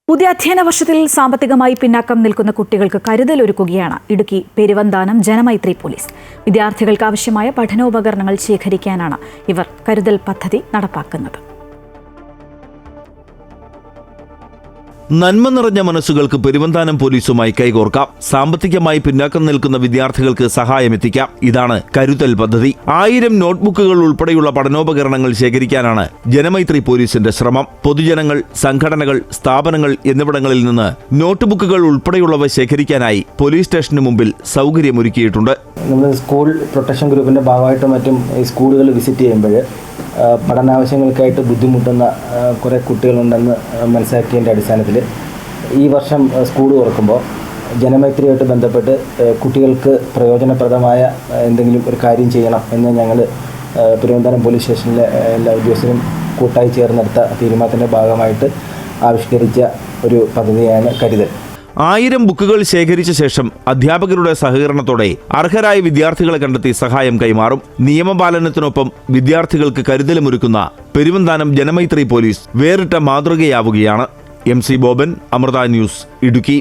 പുതിയ അധ്യയന വർഷത്തിൽ സാമ്പത്തികമായി പിന്നാക്കം നിൽക്കുന്ന കുട്ടികൾക്ക് കരുതലൊരുക്കുകയാണ് ഇടുക്കി പെരുവന്താനം ജനമൈത്രി പോലീസ്. വിദ്യാർത്ഥികൾക്ക് ആവശ്യമായ പഠനോപകരണങ്ങൾ ശേഖരിക്കാനാണ് ഇവർ കരുതൽ പദ്ധതി നടപ്പാക്കുന്നത്. നന്മ നിറഞ്ഞ മനസ്സുകൾക്ക് പെരുവന്താനം പോലീസുമായി കൈകോർക്കാം. സാമ്പത്തികമായി പിന്നാക്കം നിൽക്കുന്ന വിദ്യാർത്ഥികൾക്ക് സഹായമെത്തിക്കാം. ഇതാണ് കരുതൽ പദ്ധതി. 1000 നോട്ട്ബുക്കുകൾ ഉൾപ്പെടെയുള്ള പഠനോപകരണങ്ങൾ ശേഖരിക്കാനാണ് ജനമൈത്രി പോലീസിന്റെ ശ്രമം. പൊതുജനങ്ങൾ, സംഘടനകൾ, സ്ഥാപനങ്ങൾ എന്നിവിടങ്ങളിൽ നിന്ന് നോട്ട്ബുക്കുകൾ ഉൾപ്പെടെയുള്ളവ ശേഖരിക്കാനായി പോലീസ് സ്റ്റേഷന് മുമ്പിൽ സൗകര്യമൊരുക്കിയിട്ടുണ്ട്. നമ്മൾ സ്കൂൾ പ്രൊട്ടക്ഷൻ ഗ്രൂപ്പിന്റെ ഭാഗമായിട്ടും മറ്റും ഈ സ്കൂളുകൾ വിസിറ്റ് ചെയ്യുമ്പോൾ പഠനാവശ്യങ്ങൾക്കായിട്ട് ബുദ്ധിമുട്ടുന്ന കുറേ കുട്ടികളുണ്ടെന്ന് മനസ്സിലാക്കിയതിൻ്റെ അടിസ്ഥാനത്തിൽ ഈ വർഷം സ്കൂൾ തുറക്കുമ്പോൾ ജനമൈത്രിയായിട്ട് ബന്ധപ്പെട്ട് കുട്ടികൾക്ക് പ്രയോജനപ്രദമായ എന്തെങ്കിലും ഒരു കാര്യം ചെയ്യണം എന്ന് ഞങ്ങൾ പെരുവന്താനം പോലീസ് സ്റ്റേഷനിലെ എല്ലാ ഉദ്യോഗസ്ഥരും കൂട്ടായി ചേർന്നെടുത്ത തീരുമാനത്തിൻ്റെ ഭാഗമായിട്ട് ആവിഷ്കരിച്ച ഒരു പദ്ധതിയാണ് കരുതൽ. 1000 ബുക്കുകൾ ശേഖരിച്ച ശേഷം അധ്യാപകരുടെ സഹകരണത്തോടെ അർഹരായ വിദ്യാർത്ഥികളെ കണ്ടെത്തി സഹായം കൈമാറും. നിയമപാലനത്തിനൊപ്പം വിദ്യാർത്ഥികൾക്ക് കരുതലുമൊരുക്കുന്ന പെരുവന്താനം ജനമൈത്രി പോലീസ് വേറിട്ട മാതൃകയാവുകയാണ്. MC Boban, Amrita news, Idukki.